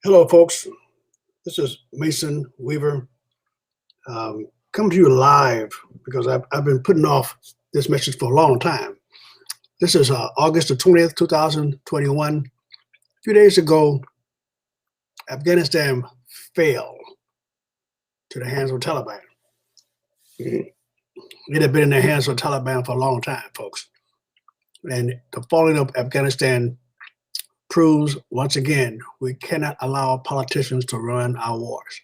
Hello, folks. This is Mason Weaver. Come to you live because I've been putting off this message for a long time. This is August the 20th, 2021. A few days ago, Afghanistan fell to the hands of Taliban. It had been in the hands of Taliban for a long time, folks. And the falling of Afghanistan proves once again we cannot allow politicians to run our wars.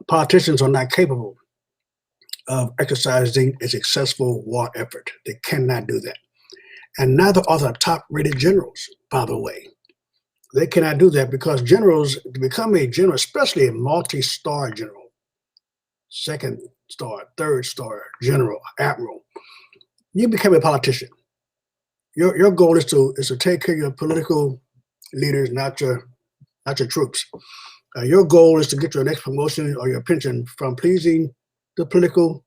Politicians are not capable of exercising a successful war effort. They cannot do that. And neither are the top rated generals, by the way. They cannot do that because generals, to become a general, especially a multi-star general, second star, third star general, admiral, you become a politician. Your goal is to take care of your political leaders, not your troops. Your goal is to get your next promotion or your pension from pleasing the political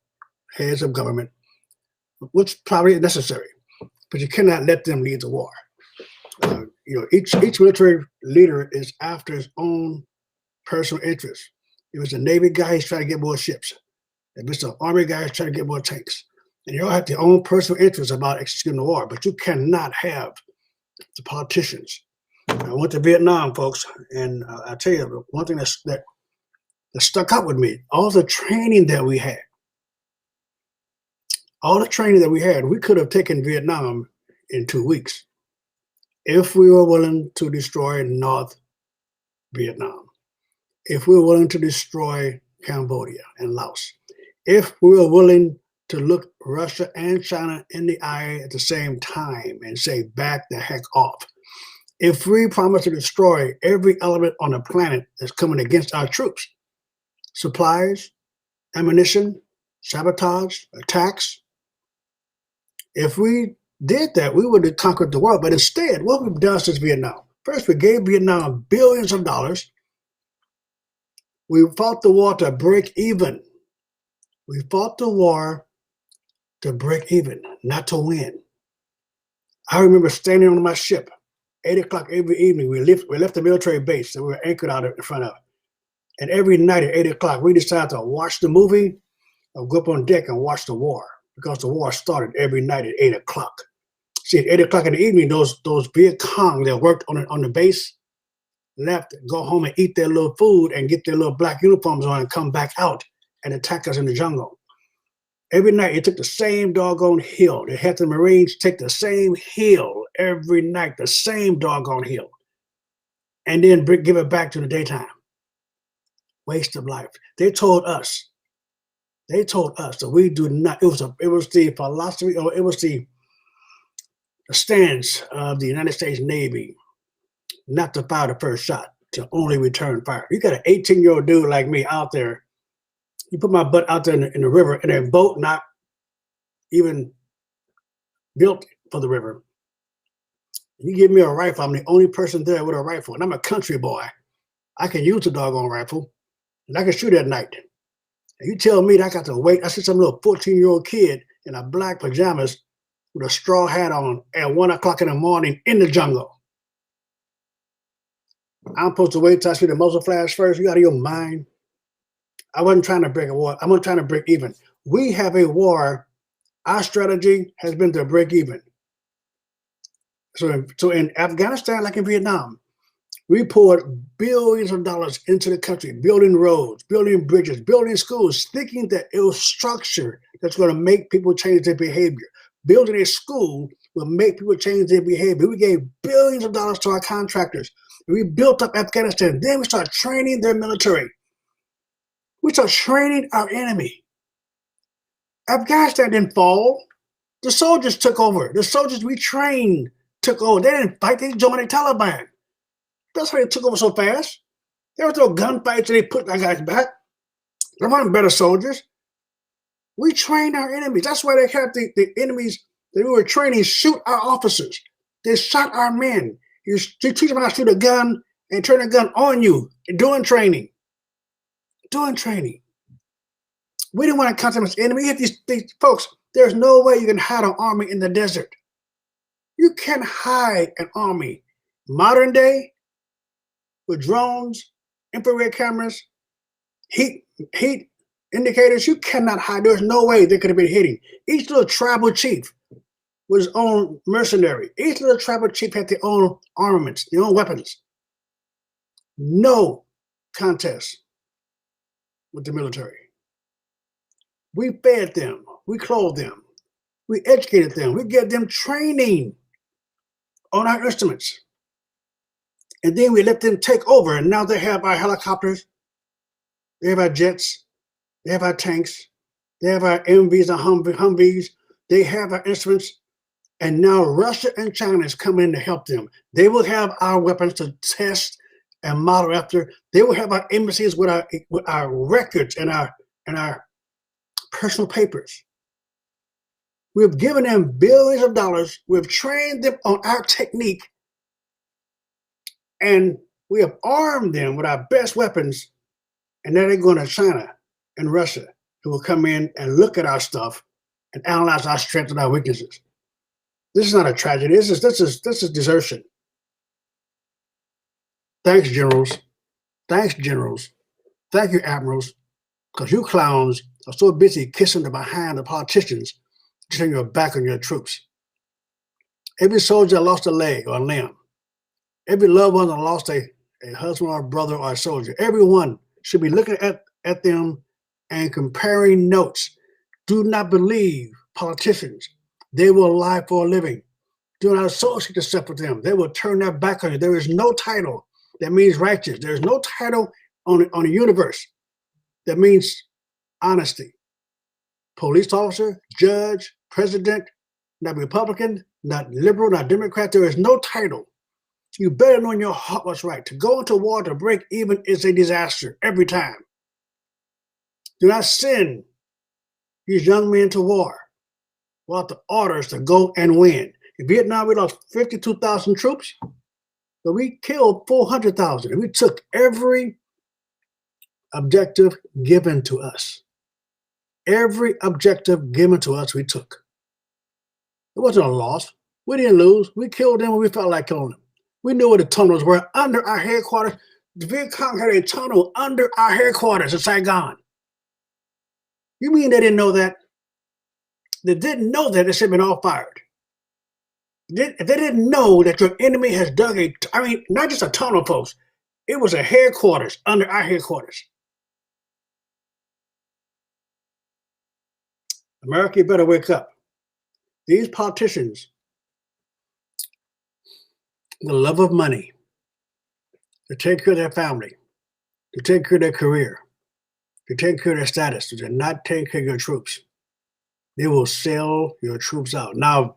heads of government, which probably is necessary, but you cannot let them lead the war. Each military leader is after his own personal interest. If it's a Navy guy, he's trying to get more ships. If it's an Army guy, he's trying to get more tanks. And you all have your own personal interest about executing the war, but you cannot have the politicians. I went to Vietnam, folks, and I tell you, one thing that stuck out with me, all the training that we had, we could have taken Vietnam in 2 weeks if we were willing to destroy North Vietnam, if we were willing to destroy Cambodia and Laos, if we were willing to look Russia and China in the eye at the same time and say, back the heck off. If we promise to destroy every element on the planet that's coming against our troops, supplies, ammunition, sabotage, attacks, if we did that, we would have conquered the world. But instead, what we've done since Vietnam, first we gave Vietnam billions of dollars. We fought the war to break even. We fought the war to break even, not to win. I remember standing on my ship, 8 o'clock every evening. We left the military base that we were anchored out in front of. And every night at 8 o'clock, we decided to watch the movie or go up on deck and watch the war, because the war started every night at 8 o'clock. See, at 8 o'clock in the evening, those Viet Cong that worked on the base left, go home and eat their little food and get their little black uniforms on and come back out and attack us in the jungle. Every night, it took the same doggone hill. They had the Marines take the same hill every night, the same doggone hill, and then give it back to the daytime. Waste of life. They told us that we do not. It was the philosophy, or it was the stance of the United States Navy not to fire the first shot, to only return fire. You got an 18-year-old dude like me out there. You put my butt out there in the river in a boat not even built for the river. You give me a rifle, I'm the only person there with a rifle, and I'm a country boy. I can use a doggone rifle, and I can shoot at night. And you tell me that I got to wait. I see some little 14-year-old kid in a black pajamas with a straw hat on at 1 o'clock in the morning in the jungle. I'm supposed to wait till I see the muzzle flash first? You out of your mind? I wasn't trying to break a war. I wasn't trying to break even. We have a war. Our strategy has been to break even. So in Afghanistan, like in Vietnam, we poured billions of dollars into the country, building roads, building bridges, building schools, thinking that it was structure that's going to make people change their behavior. Building a school will make people change their behavior. We gave billions of dollars to our contractors. We built up Afghanistan. Then we started training their military. We started training our enemy. Afghanistan didn't fall. The soldiers took over. The soldiers we trained took over. They didn't fight. They joined the Taliban. That's why they took over so fast. There was no gunfights and they put our guys back. There weren't better soldiers. We trained our enemies. That's why they had the enemies that we were training shoot our officers. They shot our men. You teach them how to shoot a gun and turn a gun on you during training. Doing training. We didn't want to contact this enemy. You have these folks, there's no way you can hide an army in the desert. You can't hide an army. Modern day, with drones, infrared cameras, heat indicators. You cannot hide. There's no way they could have been hitting. Each little tribal chief was his own mercenary. Each little tribal chief had their own armaments, their own weapons. No contest with the military. We fed them. We clothed them. We educated them. We gave them training on our instruments. And then we let them take over. And now they have our helicopters. They have our jets. They have our tanks. They have our MVs and Humvees. They have our instruments. And now Russia and China is coming in to help them. They will have our weapons to test and model after. They will have our embassies with our records and our personal papers. We've given them billions of dollars. We've trained them on our technique. And we have armed them with our best weapons. And then they're going to China and Russia, who will come in and look at our stuff and analyze our strengths and our weaknesses. This is not a tragedy. This is desertion. Thanks, generals. Thanks, generals. Thank you, admirals, because you clowns are so busy kissing the behind of politicians to turn your back on your troops. Every soldier lost a leg or a limb. Every loved one that lost a husband or a brother or a soldier. Everyone should be looking at them and comparing notes. Do not believe politicians. They will lie for a living. Do not associate yourself with them. They will turn their back on you. There is no title that means righteous. There is no title on the universe that means honesty. Police officer, judge, president, not Republican, not liberal, not Democrat. There is no title. You better know in your heart what's right. To go into war to break even is a disaster every time. Do not send these young men to war without the orders to go and win. In Vietnam, we lost 52,000 troops, but we killed 400,000. And we took every objective given to us. Every objective given to us, we took. It wasn't a loss. We didn't lose. We killed them when we felt like killing them. We knew where the tunnels were under our headquarters. The Viet Cong had a tunnel under our headquarters in Saigon. You mean they didn't know that? They didn't know that, they should have been all fired. If they didn't know that your enemy has dug not just a tunnel, folks. It was a headquarters under our headquarters. America, you better wake up. These politicians, the love of money, to take care of their family, to take care of their career, to take care of their status, to not take care of your troops. They will sell your troops out. Now,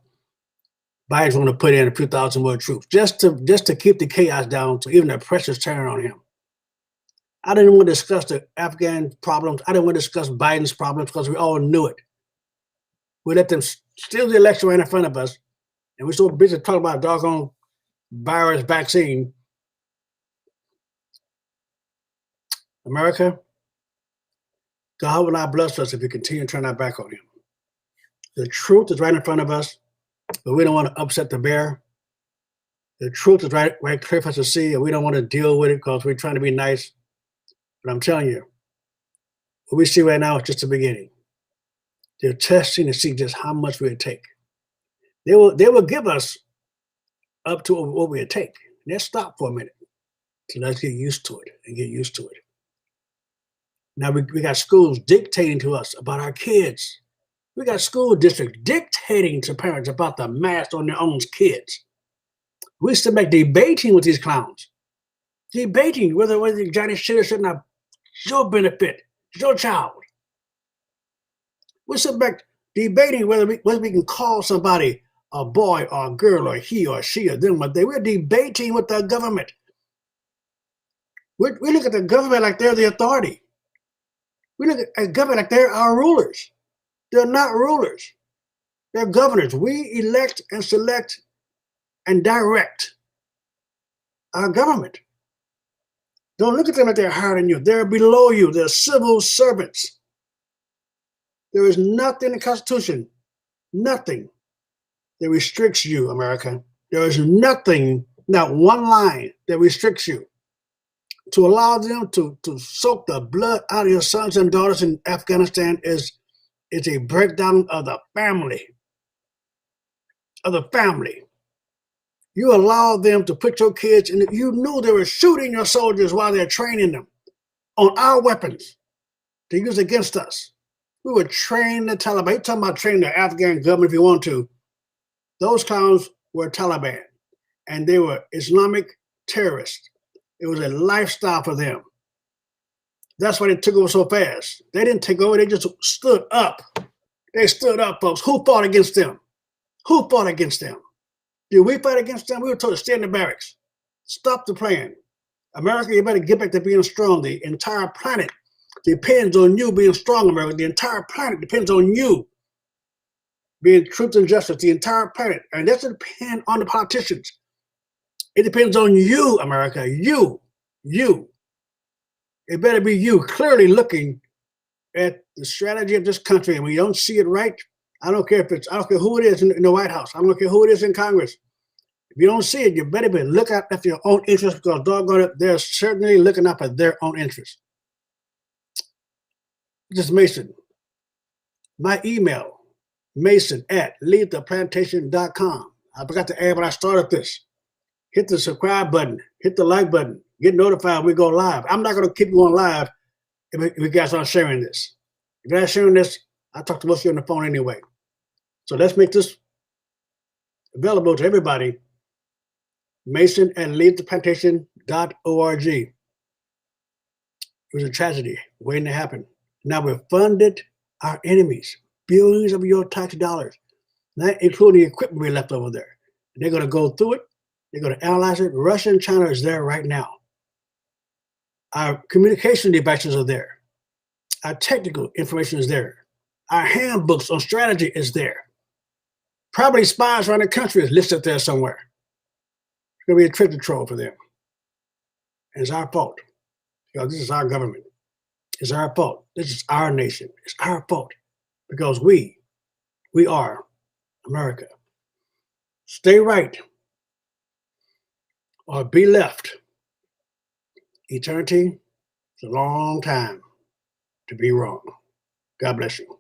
Biden's going to put in a few thousand more troops just to keep the chaos down, so even the pressure's turning on him. I didn't want to discuss the Afghan problems. I didn't want to discuss Biden's problems because we all knew it. We let them steal the election right in front of us, and we're so busy talking about doggone virus vaccine. America, God will not bless us if we continue to turn our back on him. The truth is right in front of us, but we don't want to upset the bear. The truth is right clear for us to see, and we don't want to deal with it because we're trying to be nice. But I'm telling you, what we see right now is just the beginning. They're testing to see just how much we would take. They will give us up to what we would take. Let's stop for a minute. So let's get used to it and get used to it. Now we got schools dictating to us about our kids. We got school districts dictating to parents about the mask on their own kids. We sit back debating with these clowns. Debating whether Johnny should or should not. It's your benefit. It's your child. We sit back debating whether we can call somebody a boy or a girl or he or she or them. We're debating with the government. We look at the government like they're the authority. We look at government like they're our rulers. They're not rulers. They're governors. We elect and select and direct our government. Don't look at them like they're higher than you. They're below you. They're civil servants. There is nothing in the Constitution, nothing that restricts you, America. There is nothing, not one line that restricts you. To allow them to soak the blood out of your sons and daughters in Afghanistan is a breakdown of the family. You allow them to put your kids in. You knew they were shooting your soldiers while they're training them on our weapons to use against us. We would train the Taliban. You're talking about training the Afghan government if you want to. Those clowns were Taliban, and they were Islamic terrorists. It was a lifestyle for them. That's why they took over so fast. They didn't take over, they just stood up. They stood up, folks. Who fought against them? Who fought against them? Did we fight against them? We were told to stay in the barracks. Stop the plan. America, you better get back to being strong. The entire planet depends on you being strong, America. The entire planet depends on you being truth and justice. The entire planet. And that doesn't depend on the politicians. It depends on you, America. You. It better be you clearly looking at the strategy of this country. And when you don't see it right, I don't care who it is in the White House. I don't care who it is in Congress. If you don't see it, you better be looking out for your own interests, because doggone it, they're certainly looking out for their own interests. This is Mason. My email, mason@leavetheplantation.com. I forgot to add when I started this. Hit the subscribe button. Hit the like button. Get notified when we go live. I'm not going to keep going live if you guys aren't sharing this. If you're not sharing this, I talk to most of you on the phone anyway. So let's make this available to everybody. Mason@leavetheplantation.org. It was a tragedy waiting to happen. Now we've funded our enemies, billions of your tax dollars, not including the equipment we left over there. They're going to go through it. They're going to analyze it. Russia and China is there right now. Our communication devices are there. Our technical information is there. Our handbooks on strategy is there. Probably spies around the country is listed there somewhere. It's going to be a treasure trove for them. And it's our fault, because this is our government. It's our fault. This is our nation. It's our fault, because we are America. Stay right or be left. Eternity is a long time to be wrong. God bless you.